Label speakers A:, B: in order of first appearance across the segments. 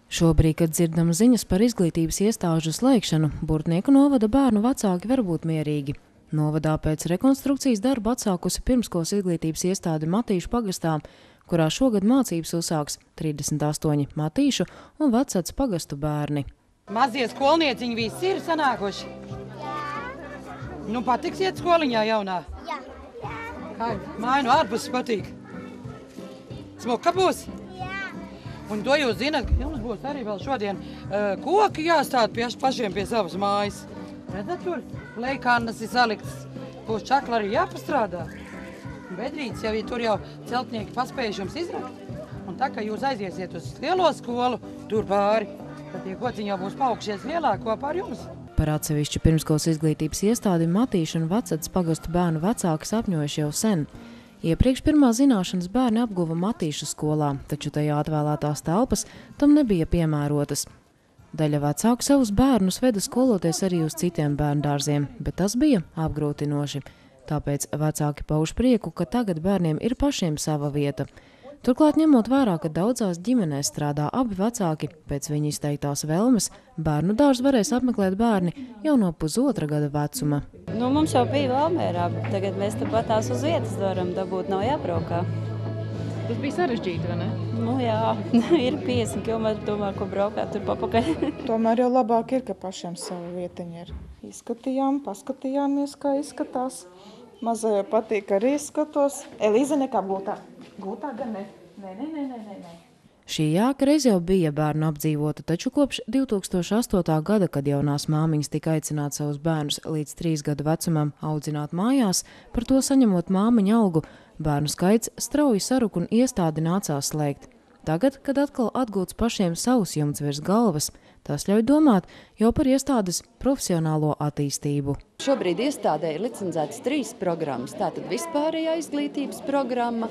A: Šobrīd, kad dzirdam ziņas par izglītības iestāžu slēgšanu, Burtnieku novada bērnu vecāki var būt mierīgi. Novadā pēc rekonstrukcijas darbu atsākusi pirmskolas izglītības iestāde Matīšu pagastā, kurā šogad mācības uzsāks 38 Matīšu un Vecats pagastu bērni.
B: Mazie skolnieciņi visi ir sanākuši? Nu, patiks iet skoliņā jaunā?
C: Jā.
B: Kā māju no ārpuses patīk? Smuka būs? Un to jūs zināt, ka jums būs arī vēl šodien koki jāstāda pašiem pie savas mājas. Redzat, tur leikannas ir saliktas, būs čakla arī jāpastrādā. Bedrītes jau tur jau celtnieki paspējuši jums izrakt. Un tā, ka jūs aiziesiet uz lielo skolu, tur pāri, tad tie kociņi jau būs paaugšies lielāk kopā ar jums.
A: Par atsevišķu pirmskolas izglītības iestādi Matīšu un Vecats pagastu bērnu vecāki sapņojuši jau sen. Iepriekš pirmā zināšanas bērni apguva Matīšu skolā, taču tajā atvēlētās telpas tam nebija piemērotas. Daļa vecāku savus bērnus veda skoloties arī uz citiem bērndārziem, bet tas bija apgrūtinoši. Tāpēc vecāki pauž prieku, ka tagad bērniem ir pašiem sava vieta. Turklāt ņemot vērā, ka daudzās ģimenēs strādā abi vecāki, pēc viņa izteiktās vēlmes, bērnu dārzu varēs apmeklēt bērni jau no pusotra gada vecuma.
D: Nu, mums jau bija Valmērā, bet tagad mēs tepat tās uz vietas varam dabūt, nav jābraukā.
E: Tas bija sarežģīti, vai ne?
D: Nu jā, ir 50 km, domāju, ko braukāt tur papakaļ.
F: Tomēr jau labāk ir, ka pašiem savu vietiņu ir. Izskatījām, paskatījāmies, kā izskatās. Mazajai patīk arī skatos. Elīze nekā gūtā. Gūtā gan ne. Nē.
A: Šī jāka reiz jau bija bērnu apdzīvota, taču kopš 2008. gada, kad jaunās māmiņas tika aicināt savus bērnus līdz 3 gadu vecumam audzināt mājās, par to saņemot māmiņu algu, bērnu skaits strauji saruk un iestādi nācās slēgt. Tagad, kad atkal atgūts pašiem savus jumts virs galvas, tas ļauj domāt jau par iestādes profesionālo attīstību.
G: Šobrīd iestādē ir licencētas 3 programmas. Tātad vispārējā izglītības programma,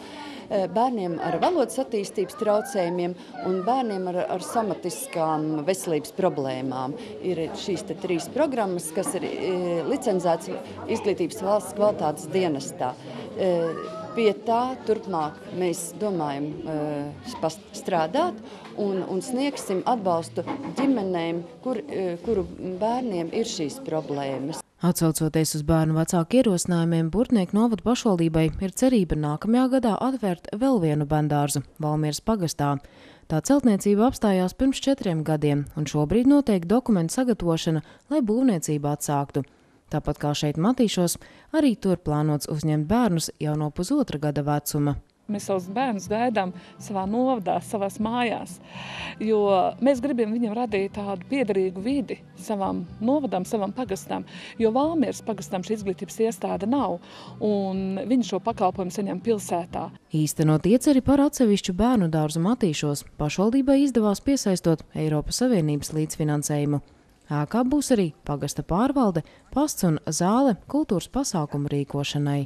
G: bērniem ar valodas attīstības traucējumiem un bērniem ar somatiskām veselības problēmām. Ir šīs 3 programmas, kas ir licencētas izglītības valsts kvalitātes dienestā. Pie tā turpmāk mēs domājam strādāt un sniegsim atbalstu ģimenēm, kuru bērniem ir šīs problēmas.
A: Atsaucoties uz bērnu vecāku ierosinājumiem, Burtnieku novada pašvaldībai ir cerība nākamajā gadā atvērt vēl vienu bērndārzu Valmieras pagastā. Tā celtniecība apstājās pirms 4 gadiem, un šobrīd notiek dokumentu sagatavošana, lai būvniecība atsāktu. Tāpat kā šeit Matīšos, arī tur plānots uzņemt bērnus jau no pusotra gada vecuma.
E: Mēs savus bērnus gaidām savā novadā, savās mājās, jo mēs gribam viņam radīt tādu piederīgu vidi savām novadām, savām pagastām, jo Valmieras pagastām šī izglītības iestāde nav, un viņi šo pakalpojumu saņem pilsētā.
A: Īstenot ieceri par atsevišķu bērnu dārzu Matīšos pašvaldībai izdevās piesaistot Eiropas Savienības līdzfinansējumu. Ēkā būs arī pagasta pārvalde, pasts un zāle kultūras pasākumu rīkošanai.